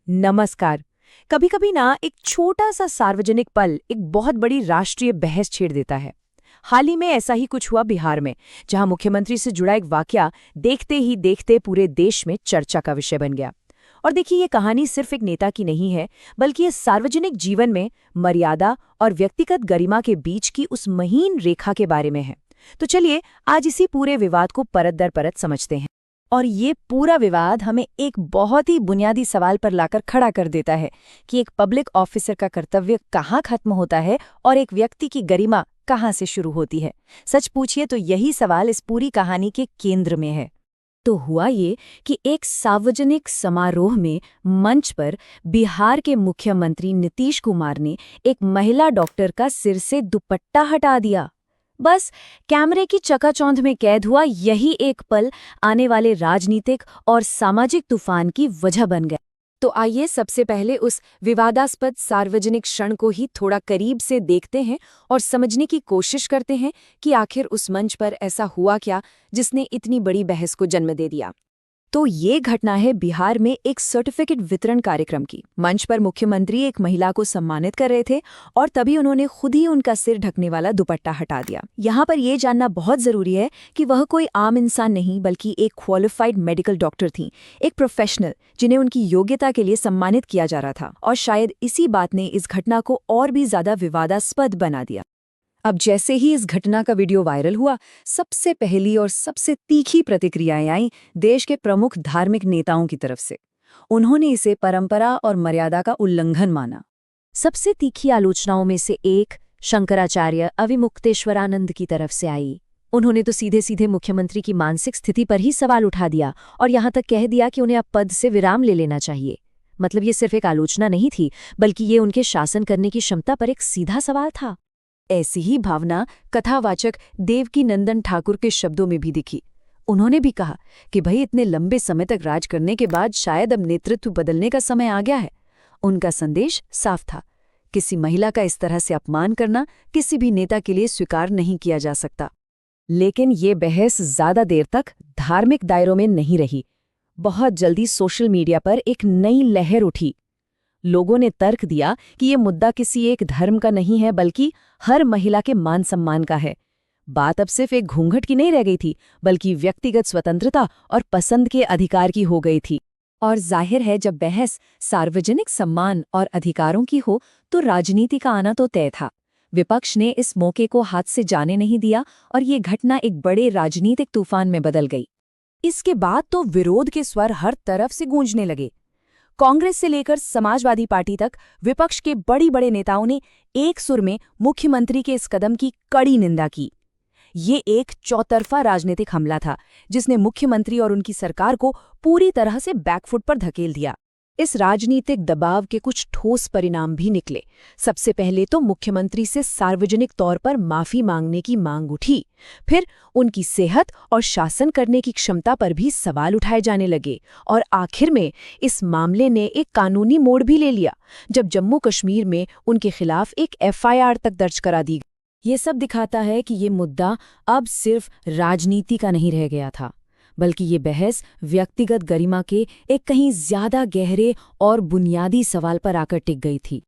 नमस्कार। कभी कभी ना एक छोटा सा सार्वजनिक पल एक बहुत बड़ी राष्ट्रीय बहस छेड़ देता है। हाल ही में ऐसा ही कुछ हुआ बिहार में, जहां मुख्यमंत्री से जुड़ा एक वाकया देखते ही देखते पूरे देश में चर्चा का विषय बन गया। और देखिए, ये कहानी सिर्फ एक नेता की नहीं है, बल्कि ये सार्वजनिक जीवन में मर्यादा और व्यक्तिगत गरिमा के बीच की उस महीन रेखा के बारे में है। तो चलिए आज इसी पूरे विवाद को परत दर परत समझते हैं। और ये पूरा विवाद हमें एक बहुत ही बुनियादी सवाल पर लाकर खड़ा कर देता है कि एक पब्लिक ऑफिसर का कर्तव्य कहाँ खत्म होता है और एक व्यक्ति की गरिमा कहाँ से शुरू होती है। सच पूछिए तो यही सवाल इस पूरी कहानी के केंद्र में है। तो हुआ ये कि एक सार्वजनिक समारोह में मंच पर बिहार के मुख्यमंत्री नीतीश कुमार ने एक महिला डॉक्टर का सिर से दुपट्टा हटा दिया। बस कैमरे की चकाचौंध में कैद हुआ यही एक पल आने वाले राजनीतिक और सामाजिक तूफान की वजह बन गया। तो आइए सबसे पहले उस विवादास्पद सार्वजनिक क्षण को ही थोड़ा करीब से देखते हैं और समझने की कोशिश करते हैं कि आखिर उस मंच पर ऐसा हुआ क्या जिसने इतनी बड़ी बहस को जन्म दे दिया। तो ये घटना है बिहार में एक सर्टिफिकेट वितरण कार्यक्रम की। मंच पर मुख्यमंत्री एक महिला को सम्मानित कर रहे थे और तभी उन्होंने खुद ही उनका सिर ढकने वाला दुपट्टा हटा दिया। यहाँ पर यह जानना बहुत जरूरी है कि वह कोई आम इंसान नहीं, बल्कि एक क्वालिफाइड मेडिकल डॉक्टर थी, एक प्रोफेशनल जिन्हें उनकी योग्यता के लिए सम्मानित किया जा रहा था। और शायद इसी बात ने इस घटना को और भी ज्यादा विवादास्पद बना दिया। अब जैसे ही इस घटना का वीडियो वायरल हुआ, सबसे पहली और सबसे तीखी प्रतिक्रियाएं आईं देश के प्रमुख धार्मिक नेताओं की तरफ से। उन्होंने इसे परंपरा और मर्यादा का उल्लंघन माना। सबसे तीखी आलोचनाओं में से एक शंकराचार्य अविमुक्तेश्वरानंद की तरफ से आई। उन्होंने तो सीधे सीधे मुख्यमंत्री की मानसिक स्थिति पर ही सवाल उठा दिया और यहाँ तक कह दिया कि उन्हें अब पद से विराम ले लेना चाहिए। मतलब ये सिर्फ एक आलोचना नहीं थी, बल्कि ये उनके शासन करने की क्षमता पर एक सीधा सवाल था। ऐसी ही भावना कथावाचक देवकी नंदन ठाकुर के शब्दों में भी दिखी। उन्होंने भी कहा कि भाई, इतने लंबे समय तक राज करने के बाद शायद अब नेतृत्व बदलने का समय आ गया है। उनका संदेश साफ था, किसी महिला का इस तरह से अपमान करना किसी भी नेता के लिए स्वीकार नहीं किया जा सकता। लेकिन ये बहस ज्यादा देर तक धार्मिक दायरों में नहीं रही। बहुत जल्दी सोशल मीडिया पर एक नई लहर उठी। लोगों ने तर्क दिया कि ये मुद्दा किसी एक धर्म का नहीं है, बल्कि हर महिला के मान सम्मान का है। बात अब सिर्फ एक घूंघट की नहीं रह गई थी, बल्कि व्यक्तिगत स्वतंत्रता और पसंद के अधिकार की हो गई थी। और जाहिर है, जब बहस सार्वजनिक सम्मान और अधिकारों की हो तो राजनीति का आना तो तय था। विपक्ष ने इस मौके को हाथ से जाने नहीं दिया और ये घटना एक बड़े राजनीतिक तूफान में बदल गई। इसके बाद तो विरोध के स्वर हर तरफ से गूंजने लगे। कांग्रेस से लेकर समाजवादी पार्टी तक विपक्ष के बड़े बड़े नेताओं ने एक सुर में मुख्यमंत्री के इस कदम की कड़ी निंदा की। ये एक चौतरफा राजनीतिक हमला था, जिसने मुख्यमंत्री और उनकी सरकार को पूरी तरह से बैकफुट पर धकेल दिया। इस राजनीतिक दबाव के कुछ ठोस परिणाम भी निकले। सबसे पहले तो मुख्यमंत्री से सार्वजनिक तौर पर माफी मांगने की मांग उठी। फिर उनकी सेहत और शासन करने की क्षमता पर भी सवाल उठाए जाने लगे। और आखिर में इस मामले ने एक कानूनी मोड़ भी ले लिया, जब जम्मू कश्मीर में उनके खिलाफ एक एफआईआर तक दर्ज करा दी। ये सब दिखाता है कि ये मुद्दा अब सिर्फ राजनीति का नहीं रह गया था, बल्कि ये बहस व्यक्तिगत गरिमा के एक कहीं ज्यादा गहरे और बुनियादी सवाल पर आकर टिक गई थी।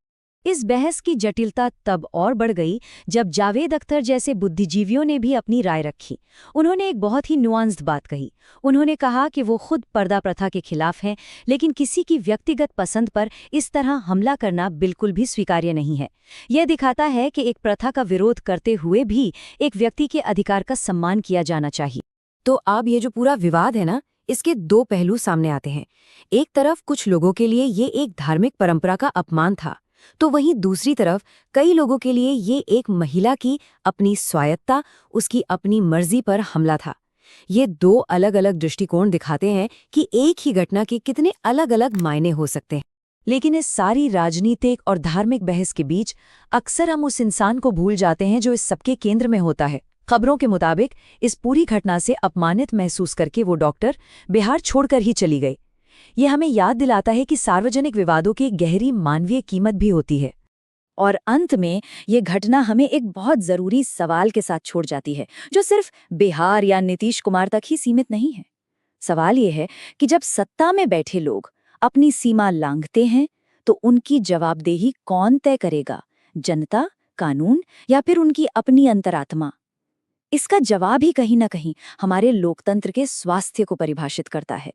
इस बहस की जटिलता तब और बढ़ गई जब जावेद अख्तर जैसे बुद्धिजीवियों ने भी अपनी राय रखी। उन्होंने एक बहुत ही नुआंस्ड बात कही। उन्होंने कहा कि वो खुद पर्दा प्रथा के खिलाफ हैं, लेकिन किसी की व्यक्तिगत पसंद पर इस तरह हमला करना बिल्कुल भी स्वीकार्य नहीं है। यह दिखाता है कि एक प्रथा का विरोध करते हुए भी एक व्यक्ति के अधिकार का सम्मान किया जाना चाहिए। तो अब ये जो पूरा विवाद है ना, इसके दो पहलू सामने आते हैं। एक तरफ कुछ लोगों के लिए ये एक धार्मिक परंपरा का अपमान था, तो वहीं दूसरी तरफ कई लोगों के लिए ये एक महिला की अपनी स्वायत्तता, उसकी अपनी मर्जी पर हमला था। ये दो अलग अलग दृष्टिकोण दिखाते हैं कि एक ही घटना के कितने अलग अलग मायने हो सकते हैं। लेकिन इस सारी राजनीतिक और धार्मिक बहस के बीच अक्सर हम उस इंसान को भूल जाते हैं जो इस सबके केंद्र में होता है। खबरों के मुताबिक इस पूरी घटना से अपमानित महसूस करके वो डॉक्टर बिहार छोड़कर ही चली गई। ये हमें याद दिलाता है कि सार्वजनिक विवादों की गहरी मानवीय कीमत भी होती है। और अंत में ये घटना हमें एक बहुत जरूरी सवाल के साथ छोड़ जाती है, जो सिर्फ बिहार या नीतीश कुमार तक ही सीमित नहीं है। सवाल ये है कि जब सत्ता में बैठे लोग अपनी सीमा लांघते हैं तो उनकी जवाबदेही कौन तय करेगा? जनता, कानून या फिर उनकी अपनी अंतरात्मा? इसका जवाब ही कहीं न कहीं हमारे लोकतंत्र के स्वास्थ्य को परिभाषित करता है।